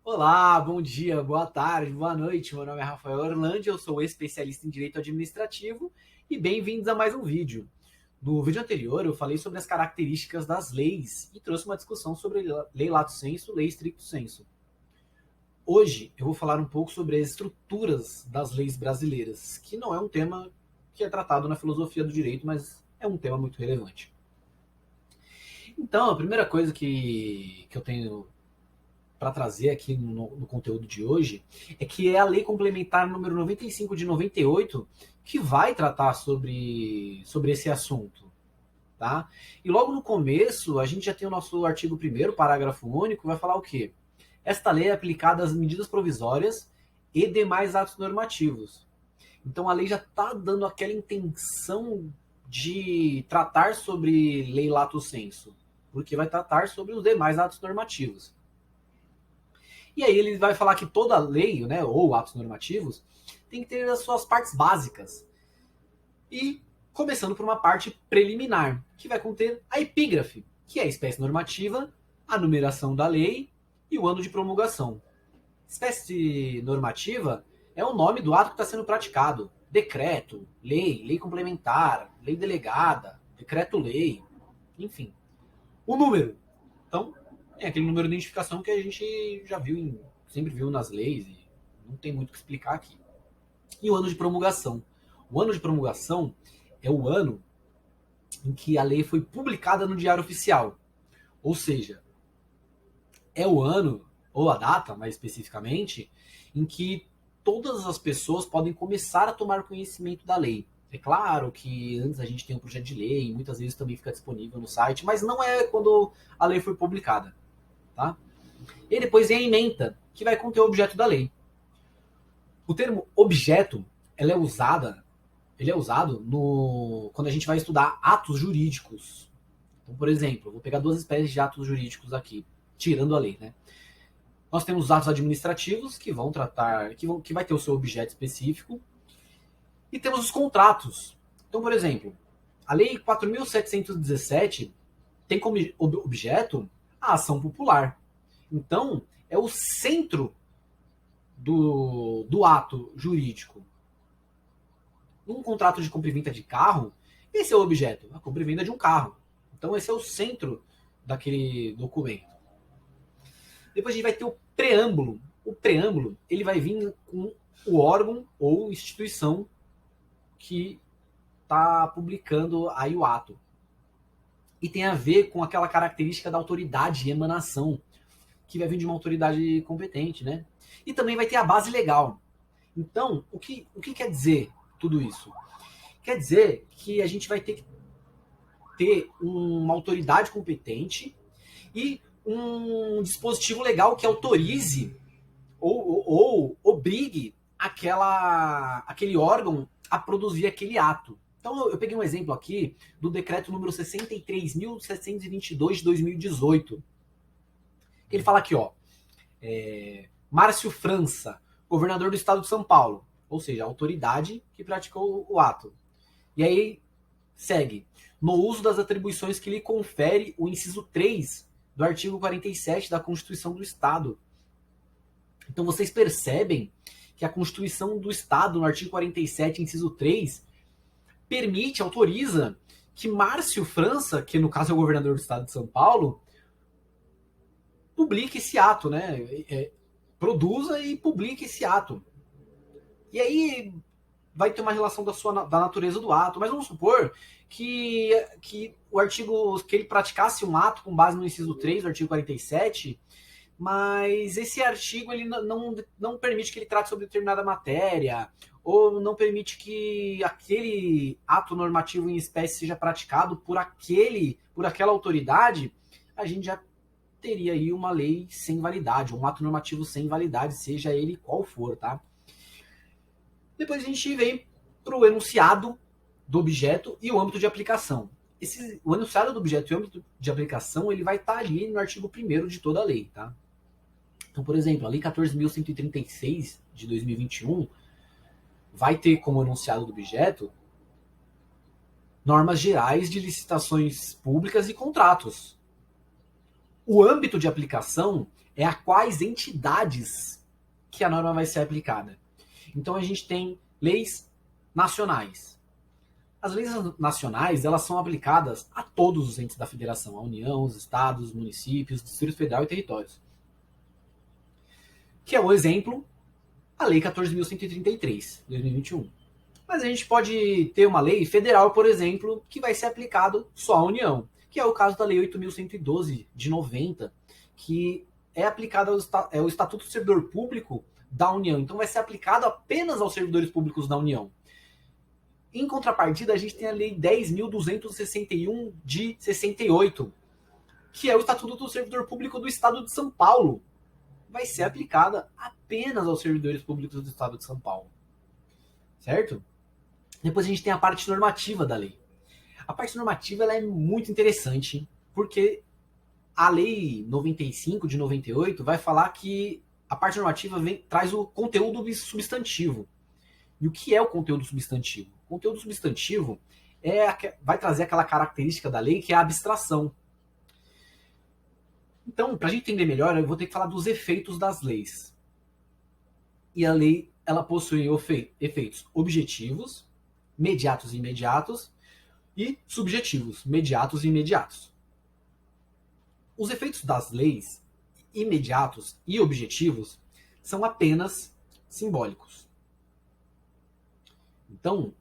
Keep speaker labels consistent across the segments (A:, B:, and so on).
A: Olá, bom dia, boa tarde, boa noite. Meu nome é Rafael Orlandi, eu sou especialista em Direito Administrativo e bem-vindos a mais um vídeo. No vídeo anterior, eu falei sobre as características das leis e trouxe uma discussão sobre lei lato sensu, lei stricto sensu. Hoje, eu vou falar um pouco sobre as estruturas das leis brasileiras, que não é um tema que é tratado na filosofia do direito, mas é um tema muito relevante. Então, a primeira coisa que eu tenho para trazer aqui no conteúdo de hoje é que é a Lei Complementar número 95 de 98 que vai tratar sobre esse assunto. Tá? E logo no começo, a gente já tem o nosso artigo 1º, parágrafo único, vai falar o quê? Esta lei é aplicada às medidas provisórias e demais atos normativos. Então a lei já está dando aquela intenção de tratar sobre lei lato sensu, porque vai tratar sobre os demais atos normativos. E aí ele vai falar que toda lei, né, ou atos normativos, tem que ter as suas partes básicas. E começando por uma parte preliminar, que vai conter a epígrafe, que é a espécie normativa, a numeração da lei e o ano de promulgação. Espécie normativa é o nome do ato que está sendo praticado. Decreto, lei, lei complementar, lei delegada, decreto-lei, enfim. O número. Então, é aquele número de identificação que a gente já viu, sempre viu nas leis, e não tem muito o que explicar aqui. E o ano de promulgação. O ano de promulgação é o ano em que a lei foi publicada no Diário Oficial. Ou seja, é o ano, ou a data, mais especificamente, em que todas as pessoas podem começar a tomar conhecimento da lei. É claro que antes a gente tem um projeto de lei, muitas vezes também fica disponível no site, mas não é quando a lei foi publicada. Tá? E depois vem a ementa, que vai conter o objeto da lei. O termo objeto ele é usado quando a gente vai estudar atos jurídicos. Então, por exemplo, eu vou pegar duas espécies de atos jurídicos aqui, tirando a lei, né? Nós temos os atos administrativos que vão tratar, que vai ter o seu objeto específico, e temos os contratos. Então, por exemplo, a lei 4.717 tem como objeto a ação popular. Então, é o centro do ato jurídico. Num contrato de compra e venda de carro, esse é o objeto, a compra e venda de um carro. Então, esse é o centro daquele documento. Depois a gente vai ter o preâmbulo. O preâmbulo ele vai vir com o órgão ou instituição que está publicando aí o ato. E tem a ver com aquela característica da autoridade e emanação, que vai vir de uma autoridade competente, né? E também vai ter a base legal. Então, o que quer dizer tudo isso? Quer dizer que a gente vai ter que ter uma autoridade competente e um dispositivo legal que autorize ou obrigue aquele órgão a produzir aquele ato. Então, eu peguei um exemplo aqui do decreto número 63.722 de 2018. Ele fala aqui, ó, Márcio França, governador do estado de São Paulo, ou seja, a autoridade que praticou o ato. E aí segue, no uso das atribuições que lhe confere o inciso 3 do artigo 47 da Constituição do Estado. Então vocês percebem que a Constituição do Estado, no artigo 47, inciso 3, permite, autoriza que Márcio França, que no caso é o governador do estado de São Paulo, publique esse ato, né? Produza e publique esse ato. E aí vai ter uma relação da natureza do ato, mas vamos supor que o artigo, que ele praticasse um ato com base no inciso 3 do artigo 47, mas esse artigo ele não permite que ele trate sobre determinada matéria, ou não permite que aquele ato normativo em espécie seja praticado por aquela autoridade, a gente já teria aí uma lei sem validade, um ato normativo sem validade, seja ele qual for, tá? Depois a gente vem para o enunciado do objeto e o âmbito de aplicação. O enunciado do objeto e o âmbito de aplicação ele vai estar ali no artigo 1º de toda a lei, tá? Então, por exemplo, a Lei 14.136 de 2021 vai ter como enunciado do objeto normas gerais de licitações públicas e contratos. O âmbito de aplicação é a quais entidades que a norma vai ser aplicada. Então a gente tem leis nacionais. As leis nacionais, elas são aplicadas a todos os entes da federação, a União, os estados, municípios, Distrito Federal e territórios. Que é o exemplo, a Lei 14.133, 2021. Mas a gente pode ter uma lei federal, por exemplo, que vai ser aplicado só à União, que é o caso da Lei 8.112, de 90, que é aplicada ao Estatuto do Servidor Público da União. Então vai ser aplicado apenas aos servidores públicos da União. Em contrapartida, a gente tem a Lei 10.261 de 68, que é o Estatuto do Servidor Público do Estado de São Paulo. Vai ser aplicada apenas aos servidores públicos do Estado de São Paulo. Certo? Depois a gente tem a parte normativa da lei. A parte normativa ela é muito interessante, porque a Lei 95 de 98 vai falar que a parte normativa traz o conteúdo substantivo. E o que é o conteúdo substantivo? O conteúdo substantivo vai trazer aquela característica da lei que é a abstração. Então, para a gente entender melhor, eu vou ter que falar dos efeitos das leis. E a lei ela possui efeitos objetivos, mediatos e imediatos, e subjetivos, mediatos e imediatos. Os efeitos das leis, imediatos e objetivos, são apenas simbólicos. Então,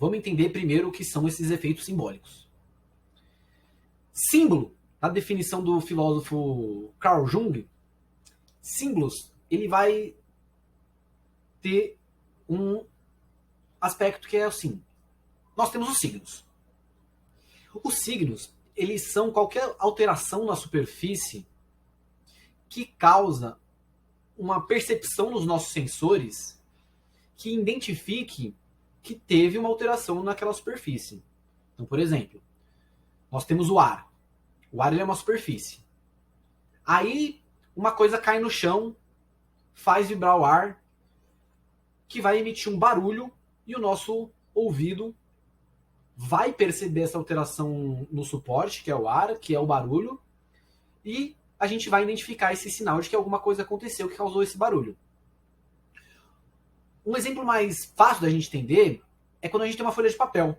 A: vamos entender primeiro o que são esses efeitos simbólicos. Símbolo, na definição do filósofo Carl Jung, símbolos, ele vai ter um aspecto que é assim. Nós temos os signos. Os signos, eles são qualquer alteração na superfície que causa uma percepção nos nossos sensores que identifique que teve uma alteração naquela superfície. Então, por exemplo, nós temos o ar. O ar ele é uma superfície. Aí, uma coisa cai no chão, faz vibrar o ar, que vai emitir um barulho, e o nosso ouvido vai perceber essa alteração no suporte, que é o ar, que é o barulho, e a gente vai identificar esse sinal de que alguma coisa aconteceu que causou esse barulho. Um exemplo mais fácil da gente entender é quando a gente tem uma folha de papel.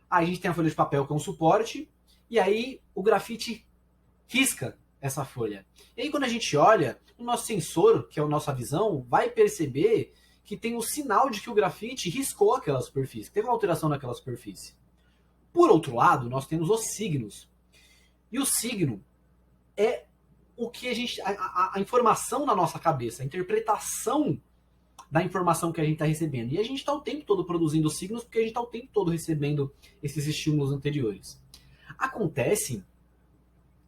A: Aí a gente tem a folha de papel que é um suporte, e aí o grafite risca essa folha. E aí quando a gente olha, o nosso sensor, que é a nossa visão, vai perceber que tem o sinal de que o grafite riscou aquela superfície, teve uma alteração naquela superfície. Por outro lado, nós temos os signos. E o signo é o que a informação na nossa cabeça, a interpretação da informação que a gente está recebendo. E a gente está o tempo todo produzindo signos porque a gente está o tempo todo recebendo esses estímulos anteriores. Acontece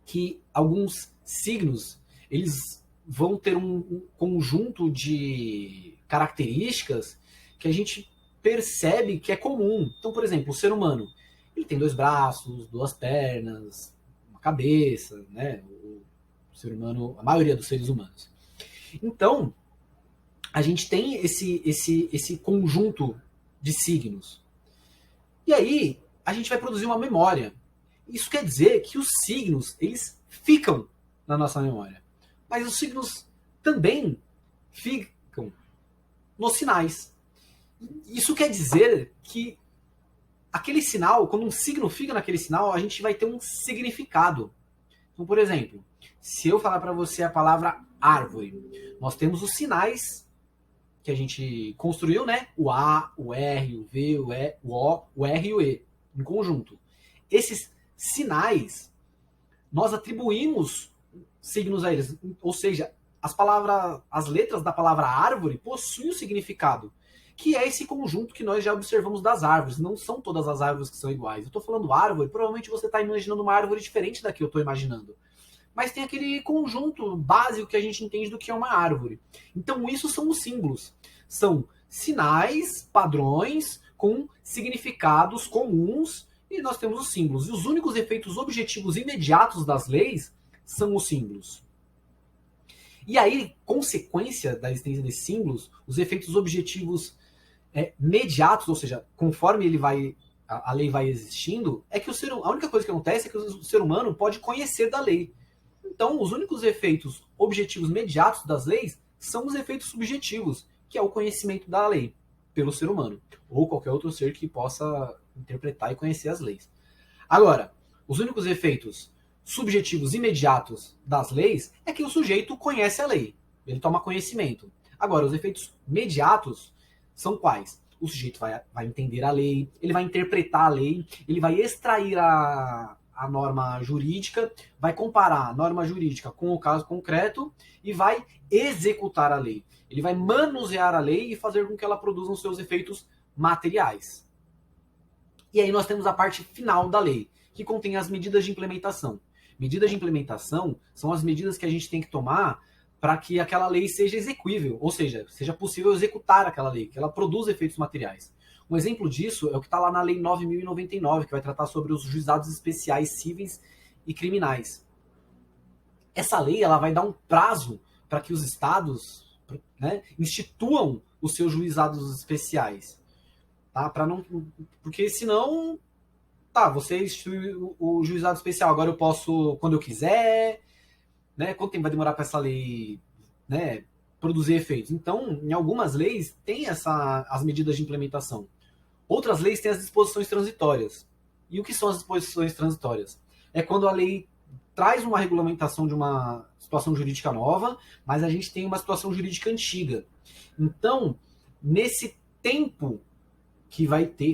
A: que alguns signos eles vão ter um conjunto de características que a gente percebe que é comum. Então, por exemplo, o ser humano, ele tem 2 braços, 2 pernas, uma cabeça, né? O ser humano, a maioria dos seres humanos. Então, a gente tem esse conjunto de signos. E aí, a gente vai produzir uma memória. Isso quer dizer que os signos, eles ficam na nossa memória. Mas os signos também ficam nos sinais. Isso quer dizer que aquele sinal, quando um signo fica naquele sinal, a gente vai ter um significado. Então, por exemplo, se eu falar para você a palavra árvore, nós temos os sinais que a gente construiu, né? O A, o R, o V, o E, o O, o R e o E, em conjunto. Esses sinais, nós atribuímos signos a eles. Ou seja, as letras da palavra árvore possuem um significado, que é esse conjunto que nós já observamos das árvores. Não são todas as árvores que são iguais. Eu estou falando árvore, provavelmente você está imaginando uma árvore diferente da que eu estou imaginando. Mas tem aquele conjunto básico que a gente entende do que é uma árvore. Então isso são os símbolos. São sinais, padrões, com significados comuns, e nós temos os símbolos. E os únicos efeitos objetivos imediatos das leis são os símbolos. E aí, consequência da existência desses símbolos, os efeitos objetivos mediatos, ou seja, conforme a lei vai existindo, é que a única coisa que acontece é que o ser humano pode conhecer da lei. Então, os únicos efeitos objetivos imediatos das leis são os efeitos subjetivos, que é o conhecimento da lei pelo ser humano, ou qualquer outro ser que possa interpretar e conhecer as leis. Agora, os únicos efeitos subjetivos imediatos das leis é que o sujeito conhece a lei, ele toma conhecimento. Agora, os efeitos imediatos são quais? O sujeito vai entender a lei, ele vai interpretar a lei, ele vai extrair a norma jurídica, vai comparar a norma jurídica com o caso concreto e vai executar a lei. Ele vai manusear a lei e fazer com que ela produza os seus efeitos materiais. E aí nós temos a parte final da lei, que contém as medidas de implementação. Medidas de implementação são as medidas que a gente tem que tomar para que aquela lei seja execuível, ou seja, seja possível executar aquela lei, que ela produza efeitos materiais. Um exemplo disso é o que está lá na Lei 9.099, que vai tratar sobre os juizados especiais cíveis e criminais. Essa lei ela vai dar um prazo para que os estados, né, instituam os seus juizados especiais. Tá? Porque senão, você institui o juizado especial, agora eu posso, quando eu quiser, né? Quanto tempo vai demorar para essa lei, né, produzir efeitos? Então, em algumas leis, tem as medidas de implementação. Outras leis têm as disposições transitórias. E o que são as disposições transitórias? É quando a lei traz uma regulamentação de uma situação jurídica nova, mas a gente tem uma situação jurídica antiga. Então, nesse tempo que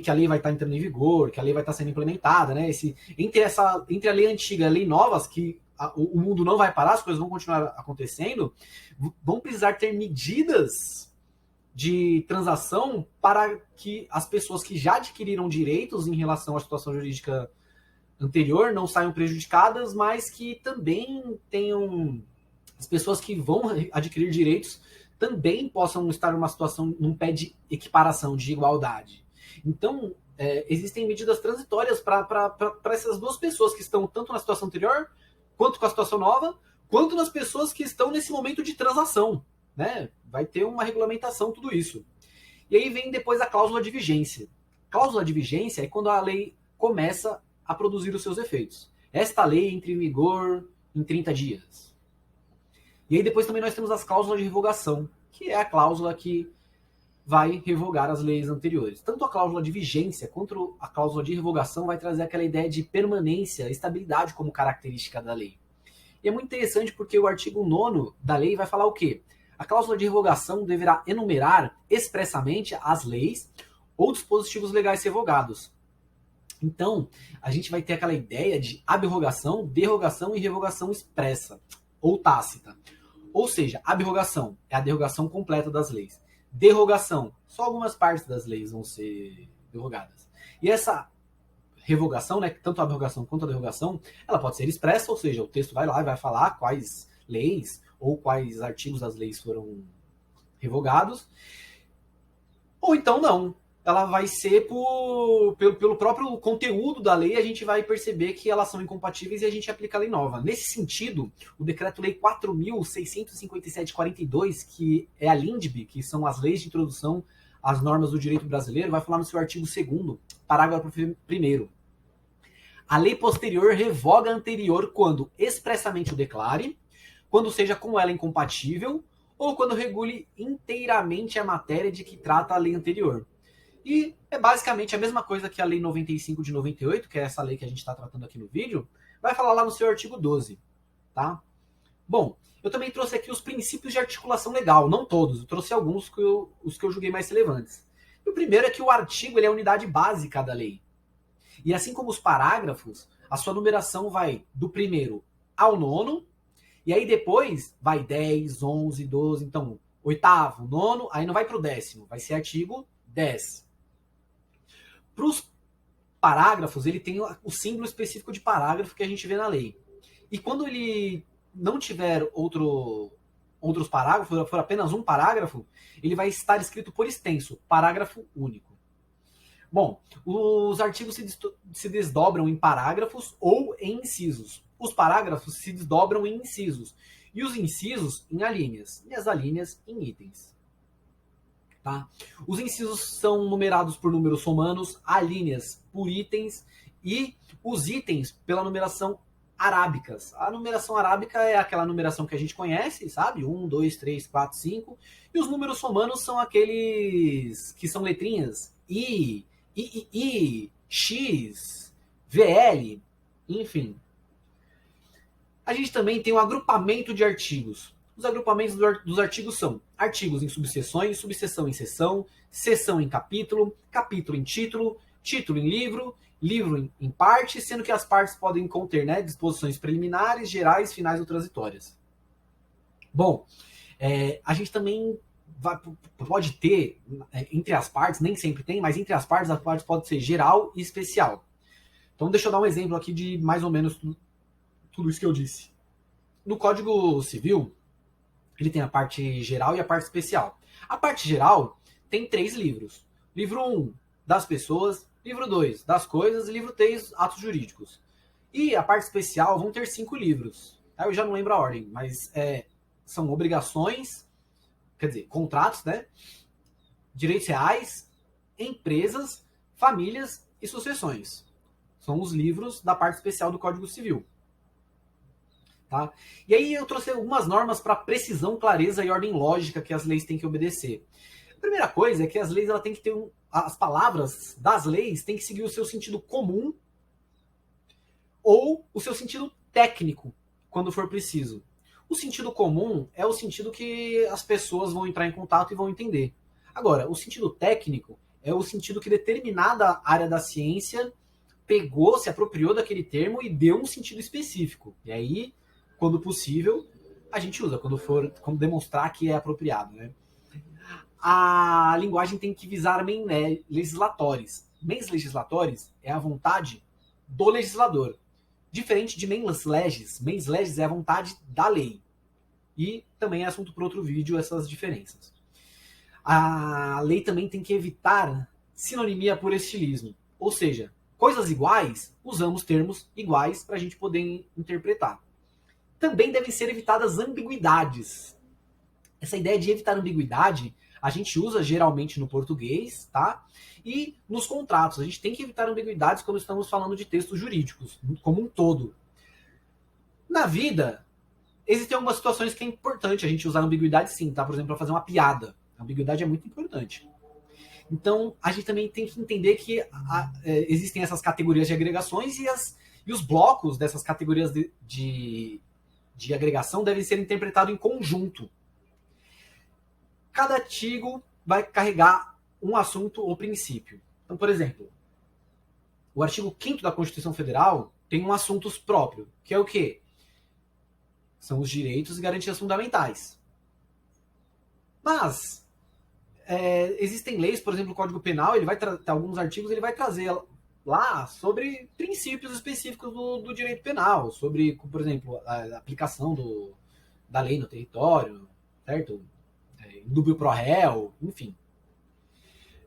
A: a lei vai estar entrando em vigor, que a lei vai estar sendo implementada, né? Entre a lei antiga e a lei nova, que o mundo não vai parar, as coisas vão continuar acontecendo, vão precisar ter medidas de transação para que as pessoas que já adquiriram direitos em relação à situação jurídica anterior não saiam prejudicadas, mas que também tenham as pessoas que vão adquirir direitos também possam estar numa situação, num pé de equiparação, de igualdade. Então, existem medidas transitórias para essas duas pessoas que estão tanto na situação anterior, quanto com a situação nova, quanto nas pessoas que estão nesse momento de transação. Né? Vai ter uma regulamentação, tudo isso. E aí vem depois a cláusula de vigência. Cláusula de vigência é quando a lei começa a produzir os seus efeitos. Esta lei entra em vigor em 30 dias. E aí depois também nós temos as cláusulas de revogação, que é a cláusula que vai revogar as leis anteriores. Tanto a cláusula de vigência quanto a cláusula de revogação vai trazer aquela ideia de permanência, estabilidade como característica da lei. E é muito interessante porque o artigo 9º da lei vai falar o quê? A cláusula de revogação deverá enumerar expressamente as leis ou dispositivos legais revogados. Então, a gente vai ter aquela ideia de abrogação, derrogação e revogação expressa ou tácita. Ou seja, abrogação é a derrogação completa das leis. Derrogação, só algumas partes das leis vão ser derrogadas. E essa revogação, né, tanto a abrogação quanto a derrogação, ela pode ser expressa, ou seja, o texto vai lá e vai falar quais leis ou quais artigos das leis foram revogados. Ou então não. Ela vai ser pelo próprio conteúdo da lei, a gente vai perceber que elas são incompatíveis e a gente aplica a lei nova. Nesse sentido, o Decreto-Lei 4.657/42, que é a LINDB, que são as leis de introdução às normas do direito brasileiro, vai falar no seu artigo 2º, parágrafo 1º. A lei posterior revoga a anterior quando expressamente o declare, quando seja com ela incompatível, ou quando regule inteiramente a matéria de que trata a lei anterior. E é basicamente a mesma coisa que a Lei 95 de 98, que é essa lei que a gente está tratando aqui no vídeo, vai falar lá no seu artigo 12. Tá? Bom, eu também trouxe aqui os princípios de articulação legal, não todos, eu trouxe alguns os que eu julguei mais relevantes. E o primeiro é que o artigo ele é a unidade básica da lei. E assim como os parágrafos, a sua numeração vai do primeiro ao 9º, e aí depois vai 10, 11, 12, então 8º, 9º, aí não vai para o 10º, vai ser artigo 10. Para os parágrafos, ele tem o símbolo específico de parágrafo que a gente vê na lei. E quando ele não tiver outros parágrafos, for apenas um parágrafo, ele vai estar escrito por extenso, parágrafo único. Bom, os artigos se desdobram em parágrafos ou em incisos. Os parágrafos se desdobram em incisos. E os incisos em alíneas. E as alíneas em itens. Tá? Os incisos são numerados por números romanos, alíneas por itens e os itens pela numeração arábicas. A numeração arábica é aquela numeração que a gente conhece, sabe? 1, 2, 3, 4, 5. E os números romanos são aqueles que são letrinhas I, X, VL, enfim. A gente também tem um agrupamento de artigos. Os agrupamentos dos artigos são artigos em subseções, subseção em seção, seção em capítulo, capítulo em título, título em livro, livro em parte, sendo que as partes podem conter, né, disposições preliminares, gerais, finais ou transitórias. Bom, a gente também pode ter, entre as partes, nem sempre tem, mas entre as partes pode ser geral e especial. Então deixa eu dar um exemplo aqui de mais ou menos tudo isso que eu disse. No Código Civil, ele tem a parte geral e a parte especial. A parte geral tem 3 livros. Livro 1, das pessoas. Livro 2, das coisas. E livro 3, atos jurídicos. E a parte especial vão ter 5 livros. Eu já não lembro a ordem, mas são obrigações, quer dizer, contratos, né? Direitos reais, empresas, famílias e sucessões. São os livros da parte especial do Código Civil. Tá? E aí eu trouxe algumas normas para precisão, clareza e ordem lógica que as leis têm que obedecer. A primeira coisa é que as leis ela tem que ter as palavras das leis têm que seguir o seu sentido comum ou o seu sentido técnico, quando for preciso. O sentido comum é o sentido que as pessoas vão entrar em contato e vão entender. Agora, o sentido técnico é o sentido que determinada área da ciência pegou, se apropriou daquele termo e deu um sentido específico. E aí, quando possível, a gente usa, quando demonstrar que é apropriado. Né? A linguagem tem que visar mens legislatores. Mens legislatores é a vontade do legislador. Diferente de mens legis. Mens legis é a vontade da lei. E também é assunto para outro vídeo essas diferenças. A lei também tem que evitar sinonimia por estilismo. Ou seja, coisas iguais, usamos termos iguais para a gente poder interpretar. Também devem ser evitadas ambiguidades. Essa ideia de evitar ambiguidade a gente usa geralmente no português, tá? E nos contratos. A gente tem que evitar ambiguidades quando estamos falando de textos jurídicos, como um todo. Na vida, existem algumas situações que é importante a gente usar ambiguidade sim, tá? Por exemplo, para fazer uma piada. A ambiguidade é muito importante. Então, a gente também tem que entender que existem essas categorias de agregações e os blocos dessas categorias de agregação devem ser interpretados em conjunto. Cada artigo vai carregar um assunto ou princípio. Então, por exemplo, o artigo 5º da Constituição Federal tem um assunto próprio, que é o quê? São os direitos e garantias fundamentais. Mas, existem leis, por exemplo, o Código Penal, ele vai ter alguns artigos, ele vai trazer lá sobre princípios específicos do direito penal, sobre, por exemplo, a aplicação da lei no território, certo? Indúbio pro réu, enfim.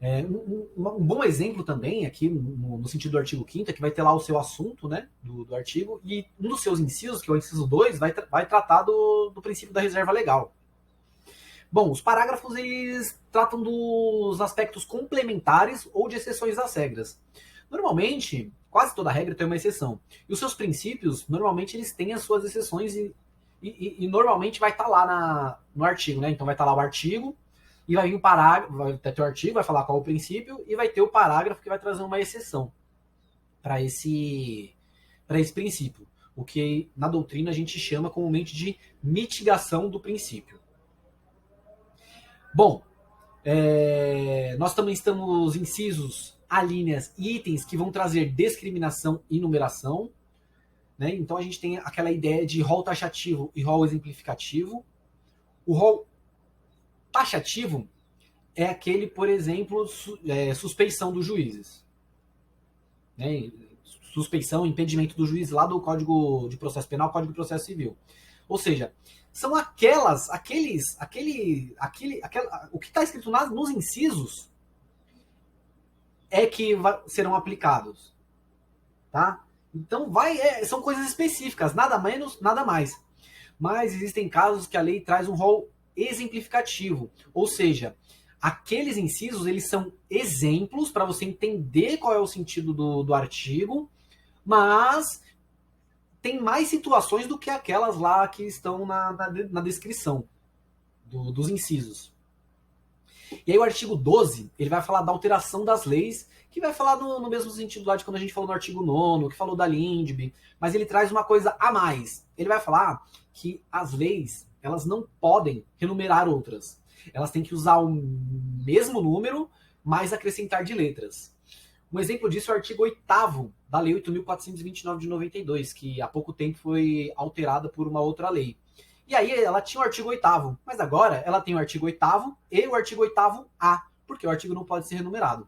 A: Um bom exemplo também, aqui no sentido do artigo 5º, é que vai ter lá o seu assunto, né, do artigo, e um dos seus incisos, que é o inciso 2, vai tratar do princípio da reserva legal. Bom, os parágrafos eles tratam dos aspectos complementares ou de exceções às regras. Normalmente, quase toda regra tem uma exceção. E os seus princípios, normalmente, eles têm as suas exceções e normalmente vai estar lá no artigo, né? Então vai estar lá o artigo e vai vir o parágrafo, vai ter o artigo, vai falar qual é o princípio e vai ter o parágrafo que vai trazer uma exceção para esse princípio. O que na doutrina a gente chama comumente de mitigação do princípio. Bom, nós também estamos incisos, alíneas e itens que vão trazer discriminação e numeração. Né? Então a gente tem aquela ideia de rol taxativo e rol exemplificativo. O rol taxativo é aquele, por exemplo, suspeição dos juízes. Né? Suspeição, impedimento do juiz lá do Código de Processo Penal, Código de Processo Civil. Ou seja, são o que está escrito nos incisos é que serão aplicados. Tá? Então são coisas específicas, nada menos, nada mais. Mas existem casos que a lei traz um rol exemplificativo, ou seja, aqueles incisos eles são exemplos para você entender qual é o sentido do artigo, mas tem mais situações do que aquelas lá que estão na descrição dos incisos. E aí o artigo 12, ele vai falar da alteração das leis, que vai falar no mesmo sentido lá de quando a gente falou no artigo 9º, que falou da LINDB, mas ele traz uma coisa a mais. Ele vai falar que as leis, elas não podem renumerar outras. Elas têm que usar o mesmo número, mas acrescentar de letras. Um exemplo disso é o artigo 8º da Lei 8.429 de 92, que há pouco tempo foi alterada por uma outra lei. E aí ela tinha o artigo 8º, mas agora ela tem o artigo 8º e o artigo 8º-A, porque o artigo não pode ser renumerado.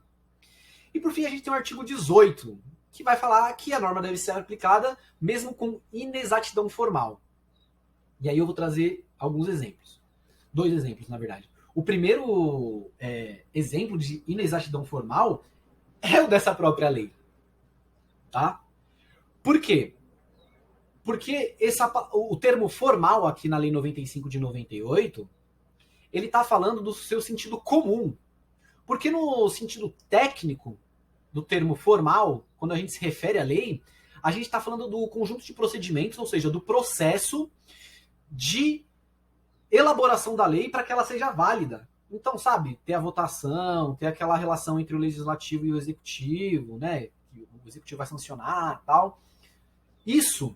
A: E por fim a gente tem o artigo 18, que vai falar que a norma deve ser aplicada mesmo com inexatidão formal. E aí eu vou trazer alguns exemplos. 2 exemplos, na verdade. O primeiro exemplo de inexatidão formal é o dessa própria lei. Tá? Por quê? Porque o termo formal aqui na Lei 95 de 98, ele está falando do seu sentido comum. Porque no sentido técnico do termo formal, quando a gente se refere à lei, a gente está falando do conjunto de procedimentos, ou seja, do processo de elaboração da lei para que ela seja válida. Então, sabe, ter a votação, ter aquela relação entre o legislativo e o executivo, né? Que o executivo vai sancionar e tal. Isso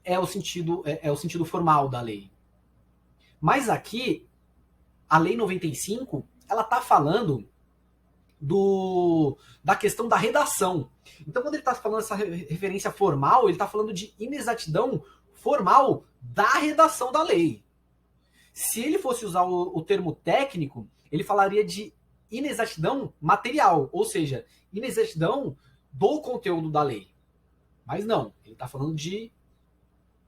A: é o sentido formal da lei. Mas aqui, a Lei 95, ela está falando da questão da redação. Então, quando ele está falando essa referência formal, ele está falando de inexatidão formal da redação da lei. Se ele fosse usar o termo técnico, ele falaria de inexatidão material, ou seja, inexatidão do conteúdo da lei. Mas não, ele está falando de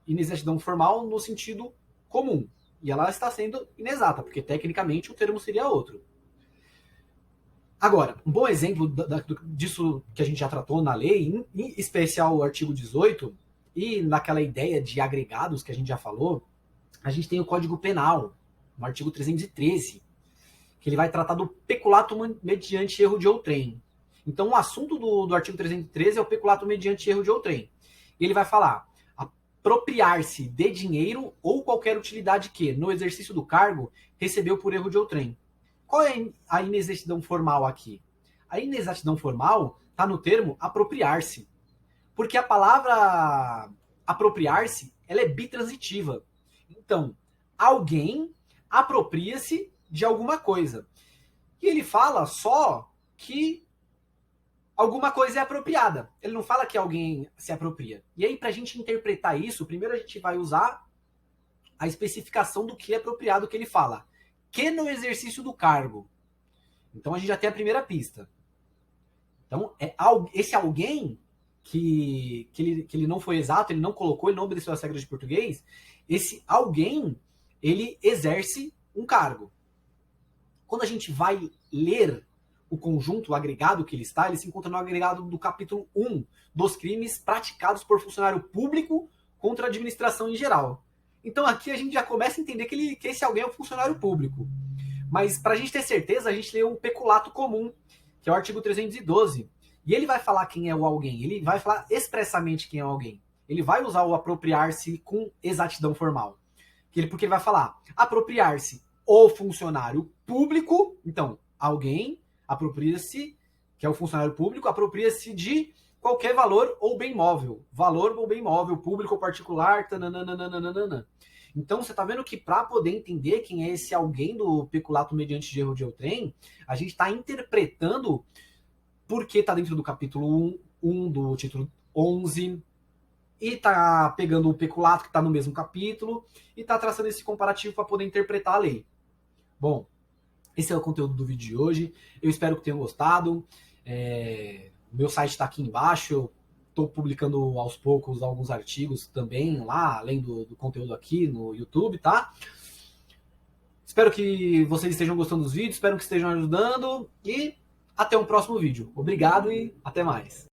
A: inexatidão formal no sentido comum. E ela está sendo inexata, porque tecnicamente o termo seria outro. Agora, um bom exemplo disso que a gente já tratou na lei, em especial o artigo 18, e naquela ideia de agregados que a gente já falou, a gente tem o Código Penal, no artigo 313, que ele vai tratar do peculato mediante erro de outrem. Então, o assunto do artigo 313 é o peculato mediante erro de outrem. E ele vai falar apropriar-se de dinheiro ou qualquer utilidade que, no exercício do cargo, recebeu por erro de outrem. Qual é a inexatidão formal aqui? A inexatidão formal está no termo apropriar-se. Porque a palavra apropriar-se, ela é bitransitiva. Então, alguém apropria-se de alguma coisa. E ele fala só que alguma coisa é apropriada. Ele não fala que alguém se apropria. E aí, para a gente interpretar isso, primeiro a gente vai usar a especificação do que é apropriado que ele fala. Que no exercício do cargo. Então, a gente já tem a primeira pista. Então, esse alguém que ele não foi exato, ele não colocou, ele não obedeceu as regras de português, esse alguém, ele exerce um cargo. Quando a gente vai ler o conjunto, o agregado que ele se encontra no agregado do capítulo 1 dos crimes praticados por funcionário público contra a administração em geral. Então aqui a gente já começa a entender que esse alguém é um funcionário público. Mas para a gente ter certeza, a gente lê o peculato comum, que é o artigo 312. E ele vai falar quem é o alguém, ele vai falar expressamente quem é o alguém. Ele vai usar o apropriar-se com exatidão formal. Porque ele vai falar apropriar-se o funcionário público, então alguém apropria-se, que é o funcionário público, apropria-se de qualquer valor ou bem móvel. Valor ou bem móvel, público ou particular, tananana. Então, você está vendo que para poder entender quem é esse alguém do peculato mediante erro de outrem, a gente está interpretando porque está dentro do capítulo 1 do título 11, e está pegando o peculato que está no mesmo capítulo, e está traçando esse comparativo para poder interpretar a lei. Bom, esse é o conteúdo do vídeo de hoje. Eu espero que tenham gostado. Meu site está aqui embaixo. Eu estou publicando aos poucos alguns artigos também lá, além do conteúdo aqui no YouTube, tá? Espero que vocês estejam gostando dos vídeos, espero que estejam ajudando e até um próximo vídeo. Obrigado e até mais.